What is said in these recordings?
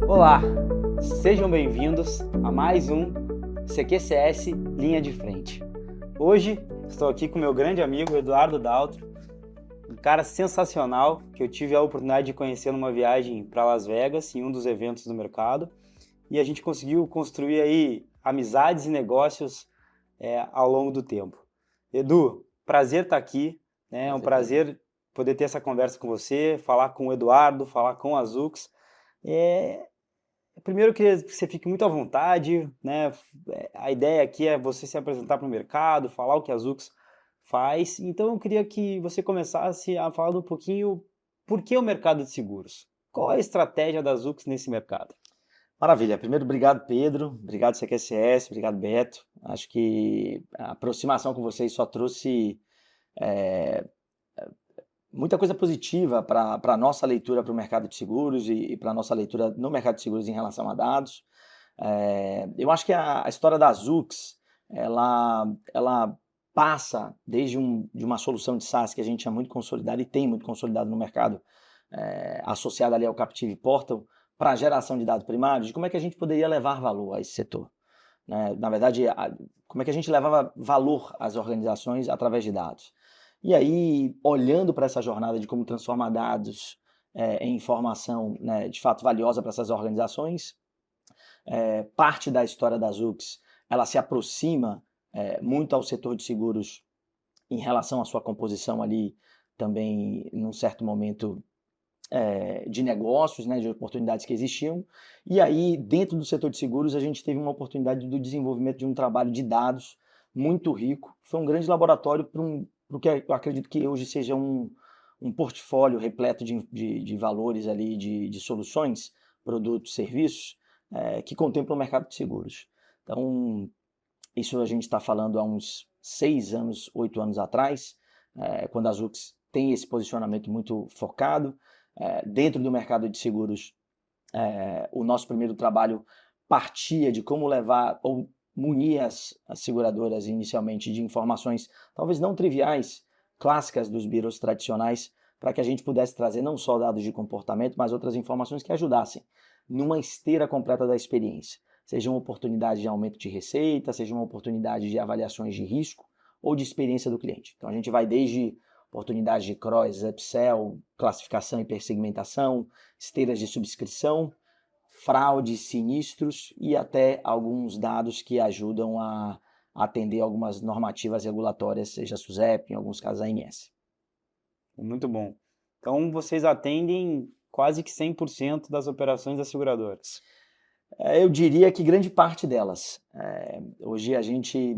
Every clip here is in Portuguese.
Olá, sejam bem-vindos a mais um CQCS Linha de Frente. Hoje estou aqui com meu grande amigo Eduardo Daltro, um cara sensacional que eu tive a oportunidade de conhecer numa viagem para Las Vegas, em um dos eventos do mercado, e a gente conseguiu construir aí amizades e negócios ao longo do tempo. Edu, prazer estar aqui, né? É um prazer poder ter essa conversa com você, falar com o Eduardo, falar com a Zux. Primeiro eu queria que você fique muito à vontade, né? A ideia aqui é você se apresentar para o mercado, falar o que a Zux faz. Então eu queria que você começasse a falar um pouquinho por que o mercado de seguros. Qual é a estratégia da Zux nesse mercado? Maravilha. Primeiro, obrigado, Pedro. Obrigado, CQCS. Obrigado, Beto. Acho que a aproximação com vocês só trouxe muita coisa positiva para a nossa leitura para o mercado de seguros e para a nossa leitura no mercado de seguros em relação a dados. Eu acho que a história da Zux, ela passa desde de uma solução de SaaS que a gente tinha muito consolidado e tem muito consolidado no mercado, associada ali ao Captive Portal, para a geração de dados primários, de como é que a gente poderia levar valor a esse setor. Né? Na verdade, como é que a gente levava valor às organizações através de dados. E aí, olhando para essa jornada de como transformar dados em informação, né, de fato valiosa para essas organizações, parte da história da Zux, ela se aproxima muito ao setor de seguros em relação à sua composição ali, também, num certo momento, de negócios, né, de oportunidades que existiam. E aí, dentro do setor de seguros, a gente teve uma oportunidade do desenvolvimento de um trabalho de dados muito rico. Foi um grande laboratório para o que eu acredito que hoje seja um portfólio repleto de valores ali, de soluções, produtos, serviços, que contemplam o mercado de seguros. Então, isso a gente está falando há uns 6 anos, 8 anos atrás, quando a Zux tem esse posicionamento muito focado. Dentro do mercado de seguros, o nosso primeiro trabalho partia de como levar ou munir as seguradoras inicialmente de informações talvez não triviais, clássicas dos bureaus tradicionais, para que a gente pudesse trazer não só dados de comportamento, mas outras informações que ajudassem numa esteira completa da experiência. Seja uma oportunidade de aumento de receita, seja uma oportunidade de avaliações de risco ou de experiência do cliente. Então a gente vai desde oportunidades de cross, upsell, classificação e persegmentação, esteiras de subscrição, fraudes, sinistros e até alguns dados que ajudam a atender algumas normativas regulatórias, seja a SUSEP, em alguns casos a ANS. Muito bom. Então vocês atendem quase que 100% das operações das seguradoras. Eu diria que grande parte delas. Hoje a gente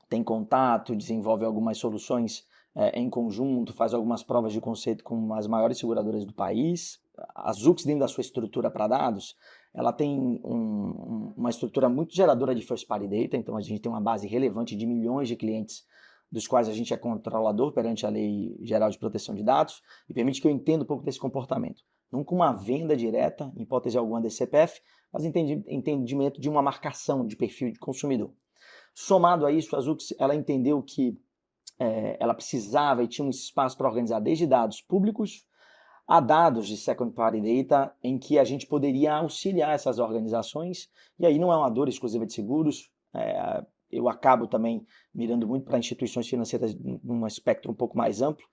tem contato, desenvolve algumas soluções em conjunto, faz algumas provas de conceito com as maiores seguradoras do país. A Zux, dentro da sua estrutura para dados, ela tem uma estrutura muito geradora de first party data, então a gente tem uma base relevante de milhões de clientes dos quais a gente é controlador perante a Lei Geral de Proteção de Dados e permite que eu entenda um pouco desse comportamento. Não com uma venda direta, em hipótese alguma desse CPF, mas entendimento de uma marcação de perfil de consumidor. Somado a isso, a Zux, ela entendeu que ela precisava e tinha um espaço para organizar desde dados públicos a dados de second party data em que a gente poderia auxiliar essas organizações, e aí não é uma dor exclusiva de seguros, eu acabo também mirando muito para instituições financeiras num espectro um pouco mais amplo,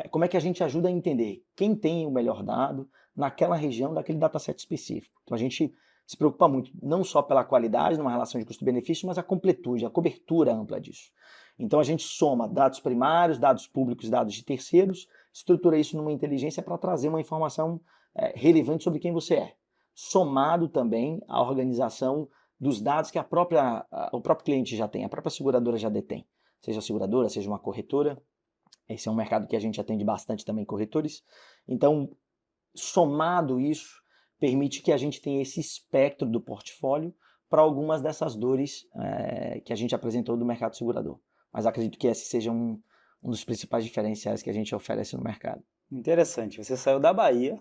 como é que a gente ajuda a entender quem tem o melhor dado naquela região daquele dataset específico. Então a gente se preocupa muito, não só pela qualidade, numa relação de custo-benefício, mas a completude, a cobertura ampla disso. Então a gente soma dados primários, dados públicos, dados de terceiros, estrutura isso numa inteligência para trazer uma informação relevante sobre quem você é. Somado também à organização dos dados que o próprio cliente já tem, a própria seguradora já detém. Seja a seguradora, seja uma corretora. Esse é um mercado que a gente atende bastante também, corretores. Então, somado isso, permite que a gente tenha esse espectro do portfólio para algumas dessas dores que a gente apresentou do mercado segurador. Mas acredito que esse seja um dos principais diferenciais que a gente oferece no mercado. Interessante. Você saiu da Bahia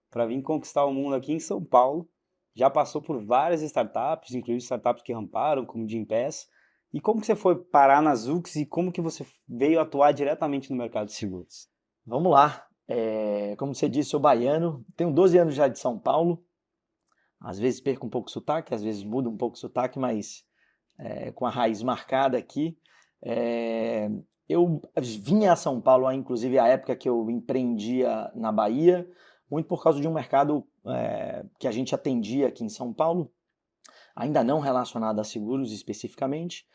para vir conquistar o mundo aqui em São Paulo. Já passou por várias startups, inclusive startups que ramparam, como Gympass. E como que você foi parar na Zux e como que você veio atuar diretamente no mercado de seguros? Vamos lá. Como você disse, sou baiano, tenho 12 anos já de São Paulo, às vezes perco um pouco o sotaque, às vezes muda um pouco o sotaque, mas com a raiz marcada aqui. É, eu vinha a São Paulo, inclusive a época que eu empreendia na Bahia, muito por causa de um mercado que a gente atendia aqui em São Paulo, ainda não relacionado a seguros especificamente.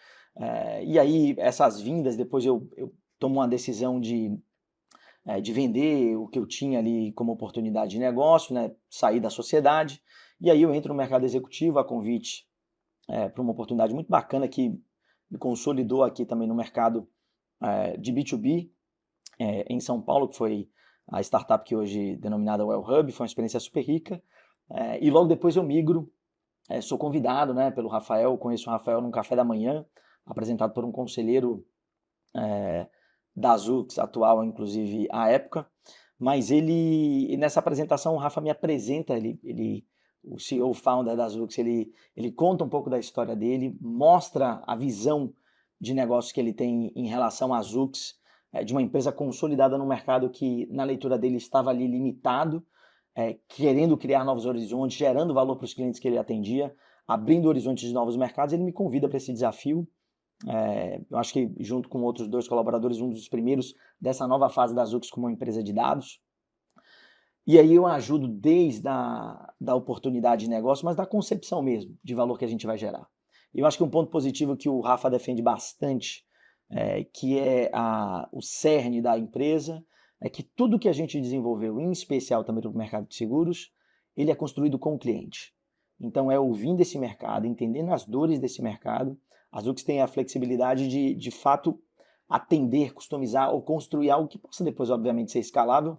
E aí, essas vindas, depois eu tomo uma decisão de vender o que eu tinha ali como oportunidade de negócio, né, sair da sociedade, e aí eu entro no mercado executivo a convite para uma oportunidade muito bacana que me consolidou aqui também no mercado de B2B em São Paulo, que foi a startup que hoje é denominada Well Hub, foi uma experiência super rica, e logo depois eu migro, sou convidado, né, pelo Rafael, conheço o Rafael num café da manhã, apresentado por um conselheiro da Zux, atual inclusive à época, mas nessa apresentação o Rafa me apresenta, o CEO, founder da Zux, ele conta um pouco da história dele, mostra a visão de negócio que ele tem em relação à Zux, de uma empresa consolidada no mercado que na leitura dele estava ali limitado, querendo criar novos horizontes, gerando valor para os clientes que ele atendia, abrindo horizontes de novos mercados. Ele me convida para esse desafio. Eu acho que junto com outros 2 colaboradores, um dos primeiros dessa nova fase da Zux como uma empresa de dados. E aí eu ajudo desde da oportunidade de negócio, mas da concepção mesmo de valor que a gente vai gerar. Eu acho que um ponto positivo que o Rafa defende bastante, que é o cerne da empresa, é que tudo que a gente desenvolveu, em especial também para o mercado de seguros, ele é construído com o cliente. Então é ouvindo esse mercado, entendendo as dores desse mercado. A Zux tem a flexibilidade de fato atender, customizar ou construir algo que possa depois, obviamente, ser escalável,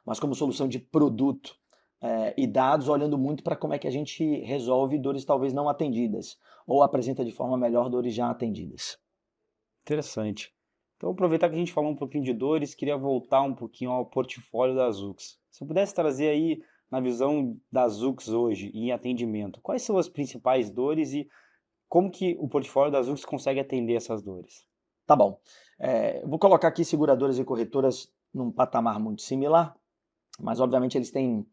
mas como solução de produto e dados, olhando muito para como é que a gente resolve dores talvez não atendidas, ou apresenta de forma melhor dores já atendidas. Interessante. Então, aproveitar que a gente falou um pouquinho de dores, queria voltar um pouquinho ao portfólio da Zux. Se eu pudesse trazer aí, na visão da Zux hoje, em atendimento, quais são as principais dores e como que o portfólio da Zux consegue atender essas dores? Tá bom. Vou colocar aqui seguradoras e corretoras num patamar muito similar, mas obviamente eles têm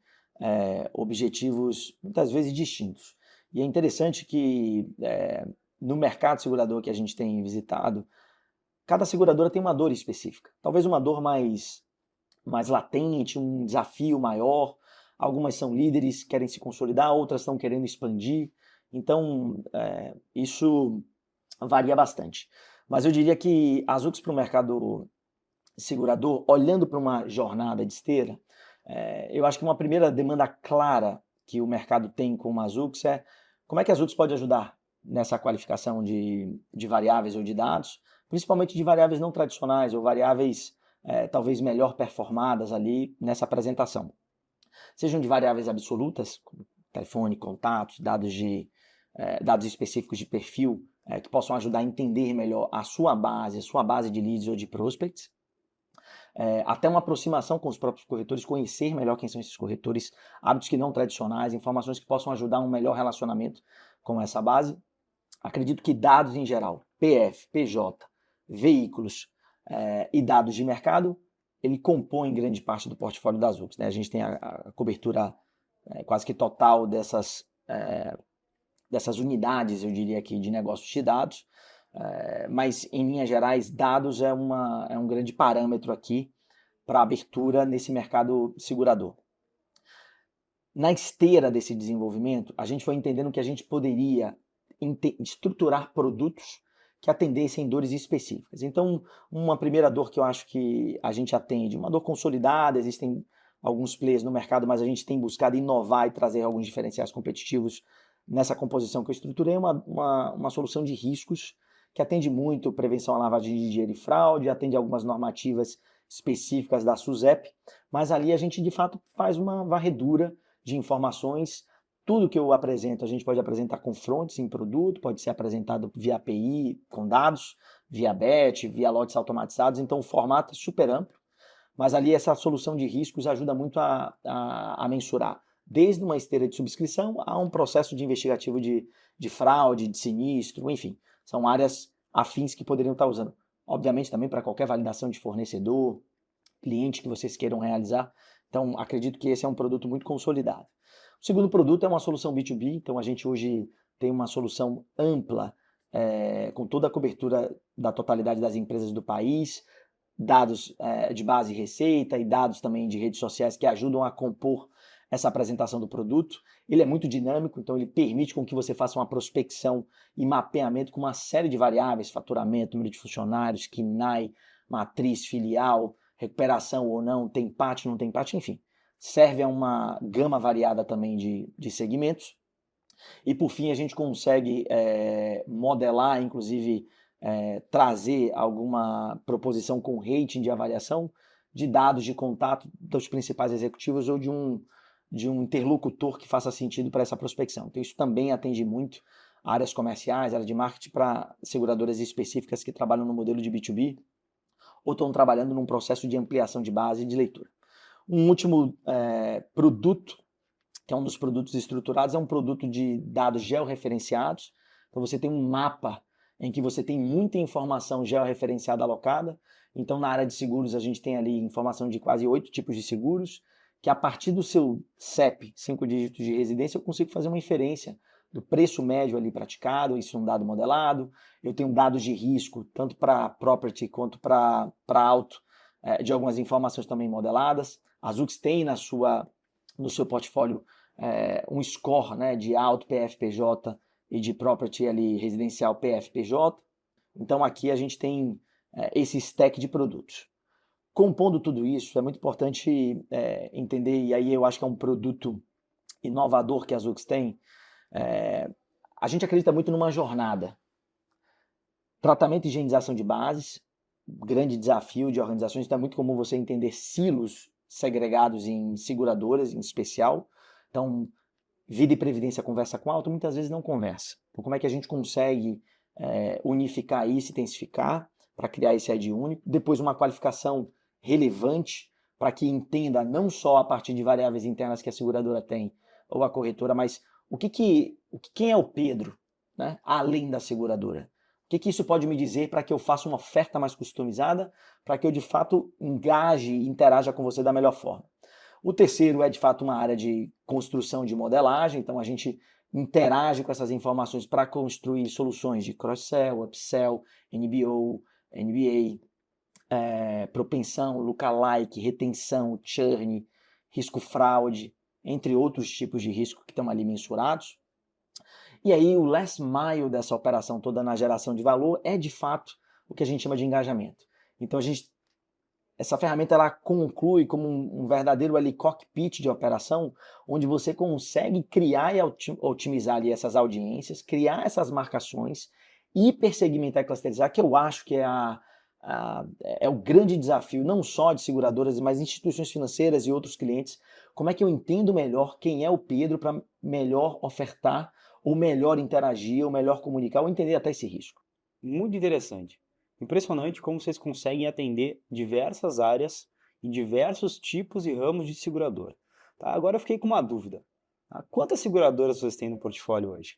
objetivos muitas vezes distintos. E é interessante que no mercado segurador que a gente tem visitado, cada seguradora tem uma dor específica. Talvez uma dor mais latente, um desafio maior. Algumas são líderes, querem se consolidar, outras estão querendo expandir. Então, isso varia bastante. Mas eu diria que a Zux para o mercado segurador, olhando para uma jornada de esteira, eu acho que uma primeira demanda clara que o mercado tem com a Zux é como é que a Zux pode ajudar nessa qualificação de variáveis ou de dados, principalmente de variáveis não tradicionais ou variáveis talvez melhor performadas ali nessa apresentação. Sejam de variáveis absolutas, como telefone, contatos, dados específicos de perfil, que possam ajudar a entender melhor a sua base de leads ou de prospects, até uma aproximação com os próprios corretores, conhecer melhor quem são esses corretores, hábitos que não tradicionais, informações que possam ajudar a um melhor relacionamento com essa base. Acredito que dados em geral, PF, PJ, veículos e dados de mercado, ele compõe grande parte do portfólio da Zux, né? A gente tem a cobertura quase que total dessas unidades, eu diria aqui, de negócios de dados, mas em linhas gerais, dados é um grande parâmetro aqui para abertura nesse mercado segurador. Na esteira desse desenvolvimento, a gente foi entendendo que a gente poderia estruturar produtos que atendessem dores específicas. Então, uma primeira dor que eu acho que a gente atende, uma dor consolidada, existem alguns players no mercado, mas a gente tem buscado inovar e trazer alguns diferenciais competitivos nessa composição que eu estruturei, uma solução de riscos que atende muito prevenção à lavagem de dinheiro e fraude, atende algumas normativas específicas da SUSEP, mas ali a gente de fato faz uma varredura de informações. Tudo que eu apresento, a gente pode apresentar com fronts em produto, pode ser apresentado via API, com dados, via batch, via lotes automatizados, então o formato é super amplo, mas ali essa solução de riscos ajuda muito a mensurar, desde uma esteira de subscrição a um processo de investigativo de fraude, de sinistro, enfim, são áreas afins que poderiam estar usando. Obviamente também para qualquer validação de fornecedor, cliente que vocês queiram realizar. Então, acredito que esse é um produto muito consolidado. O segundo produto é uma solução B2B, então a gente hoje tem uma solução ampla, com toda a cobertura da totalidade das empresas do país, dados de base e receita e dados também de redes sociais que ajudam a compor essa apresentação do produto. Ele é muito dinâmico, então ele permite com que você faça uma prospecção e mapeamento com uma série de variáveis, faturamento, número de funcionários, KNAI, matriz, filial, recuperação ou não, tem parte, não tem parte, enfim. Serve a uma gama variada também de segmentos. E por fim a gente consegue modelar, inclusive trazer alguma proposição com rating de avaliação de dados de contato dos principais executivos ou de um interlocutor que faça sentido para essa prospecção. Então isso também atende muito áreas comerciais, área de marketing para seguradoras específicas que trabalham no modelo de B2B ou estão trabalhando num processo de ampliação de base e de leitura. Um último produto, que é um dos produtos estruturados, é um produto de dados georreferenciados. Então você tem um mapa em que você tem muita informação georreferenciada alocada. Então na área de seguros a gente tem ali informação de quase 8 tipos de seguros, que a partir do seu CEP, 5 dígitos de residência, eu consigo fazer uma inferência do preço médio ali praticado, isso é um dado modelado. Eu tenho dados de risco, tanto para property quanto para auto, de algumas informações também modeladas. A Zux tem no seu portfólio um score, né, de auto PFPJ e de property ali residencial PFPJ. Então aqui a gente tem esse stack de produtos. Compondo tudo isso, é muito importante entender, e aí eu acho que é um produto inovador que a Zux tem. A gente acredita muito numa jornada. Tratamento e higienização de bases, grande desafio de organizações. Então é muito comum você entender silos segregados em seguradoras, em especial. Então, vida e previdência conversa com auto, muitas vezes não conversa. Então, como é que a gente consegue unificar isso, intensificar, para criar esse ID único? Depois, uma qualificação relevante, para que entenda não só a partir de variáveis internas que a seguradora tem, ou a corretora, mas quem é o Pedro, né, além da seguradora? O que isso pode me dizer para que eu faça uma oferta mais customizada, para que eu de fato engaje e interaja com você da melhor forma? O terceiro é de fato uma área de construção de modelagem, então a gente interage com essas informações para construir soluções de cross-sell, upsell, NBO, NBA, propensão, lookalike, retenção, churn, risco fraude, entre outros tipos de risco que estão ali mensurados. E aí o last mile dessa operação toda na geração de valor é de fato o que a gente chama de engajamento. Então essa ferramenta ela conclui como um verdadeiro cockpit de operação, onde você consegue criar e otimizar ali essas audiências, criar essas marcações, hipersegmentar e clusterizar, que eu acho que é o grande desafio, não só de seguradoras, mas instituições financeiras e outros clientes. Como é que eu entendo melhor quem é o Pedro para melhor ofertar, ou melhor interagir, ou melhor comunicar, ou entender até esse risco? Muito interessante. Impressionante como vocês conseguem atender diversas áreas e diversos tipos e ramos de seguradora. Tá? Agora eu fiquei com uma dúvida. Tá? Quantas seguradoras vocês têm no portfólio hoje?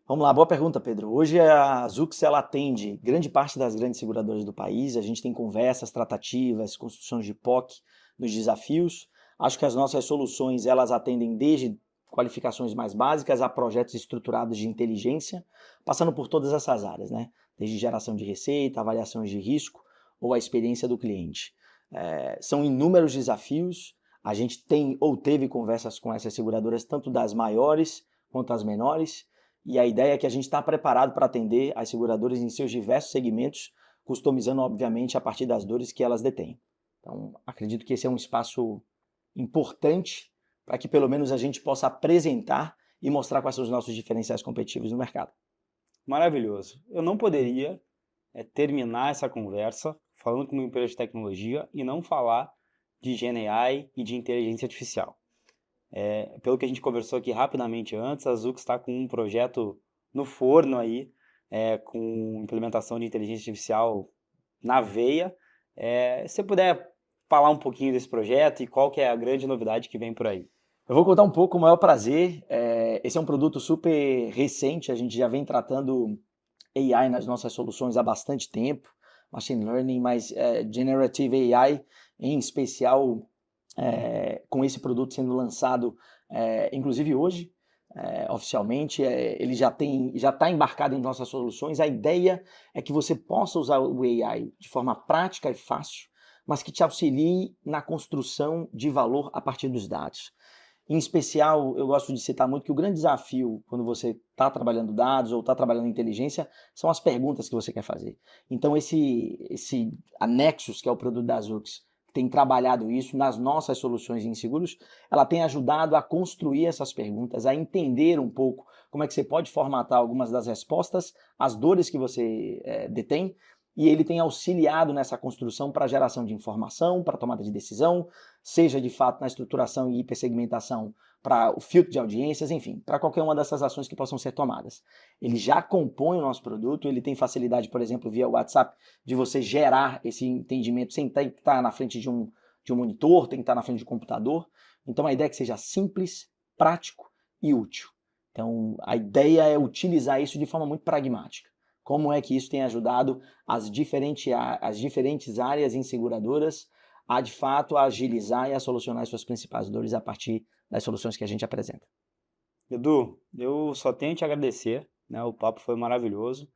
Vamos lá, boa pergunta, Pedro. Hoje a Zux ela atende grande parte das grandes seguradoras do país. A gente tem conversas, tratativas, construções de POC nos desafios. Acho que as nossas soluções elas atendem desde qualificações mais básicas a projetos estruturados de inteligência, passando por todas essas áreas, né? Desde geração de receita, avaliações de risco ou a experiência do cliente. São inúmeros desafios. A gente tem ou teve conversas com essas seguradoras, tanto das maiores quanto as menores, e a ideia é que a gente está preparado para atender as seguradoras em seus diversos segmentos, customizando, obviamente, a partir das dores que elas detêm. Então, acredito que esse é um espaço importante para que pelo menos a gente possa apresentar e mostrar quais são os nossos diferenciais competitivos no mercado. Maravilhoso. Eu não poderia terminar essa conversa falando com uma empresa de tecnologia e não falar de GenAI e de inteligência artificial. Pelo que a gente conversou aqui rapidamente antes, a Zux está com um projeto no forno aí, com implementação de inteligência artificial na veia. Se você puder falar um pouquinho desse projeto e qual que é a grande novidade que vem por aí. Eu vou contar um pouco, com o maior prazer. Esse é um produto super recente, a gente já vem tratando AI nas nossas soluções há bastante tempo, Machine Learning, mas Generative AI em especial com esse produto sendo lançado, inclusive hoje, oficialmente, ele já está embarcado em nossas soluções. A ideia é que você possa usar o AI de forma prática e fácil, mas que te auxilie na construção de valor a partir dos dados. Em especial, eu gosto de citar muito que o grande desafio quando você está trabalhando dados ou está trabalhando inteligência são as perguntas que você quer fazer. Então, a Nexus, que é o produto da Azux, tem trabalhado isso nas nossas soluções em seguros, ela tem ajudado a construir essas perguntas, a entender um pouco como é que você pode formatar algumas das respostas, as dores que você detém, e ele tem auxiliado nessa construção para geração de informação, para tomada de decisão, seja de fato na estruturação e hipersegmentação para o filtro de audiências, enfim, para qualquer uma dessas ações que possam ser tomadas. Ele já compõe o nosso produto, ele tem facilidade, por exemplo, via WhatsApp, de você gerar esse entendimento sem ter que estar na frente de um monitor, tem que estar na frente de um computador. Então a ideia é que seja simples, prático e útil. Então a ideia é utilizar isso de forma muito pragmática. Como é que isso tem ajudado as diferentes áreas em seguradoras a, de fato, agilizar e a solucionar as suas principais dores a partir das soluções que a gente apresenta. Edu, eu só tenho a te agradecer, né? O papo foi maravilhoso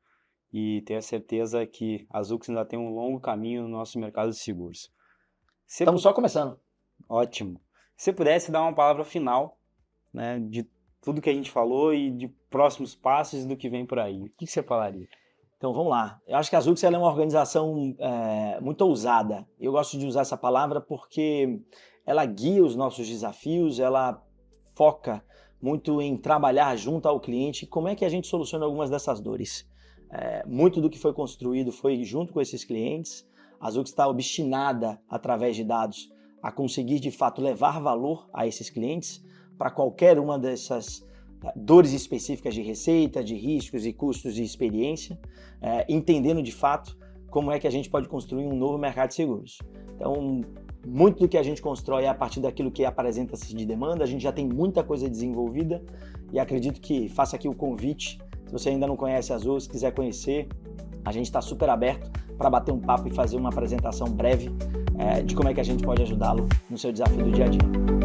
e tenho a certeza que a Azux ainda tem um longo caminho no nosso mercado de seguros. Estamos só começando. Ótimo. Se pudesse dar uma palavra final, né, de tudo que a gente falou e de próximos passos do que vem por aí, o que você falaria? Então vamos lá. Eu acho que a Azux é uma organização muito ousada. Eu gosto de usar essa palavra porque ela guia os nossos desafios, ela foca muito em trabalhar junto ao cliente. Como é que a gente soluciona algumas dessas dores? Muito do que foi construído foi junto com esses clientes. A Azux está obstinada, através de dados, a conseguir de fato levar valor a esses clientes para qualquer uma dessas dores específicas de receita, de riscos e custos de experiência, entendendo de fato como é que a gente pode construir um novo mercado de seguros. Então, muito do que a gente constrói é a partir daquilo que apresenta-se de demanda, a gente já tem muita coisa desenvolvida e acredito que faça aqui o convite, se você ainda não conhece a Azul, se quiser conhecer, a gente está super aberto para bater um papo e fazer uma apresentação breve de como é que a gente pode ajudá-lo no seu desafio do dia a dia.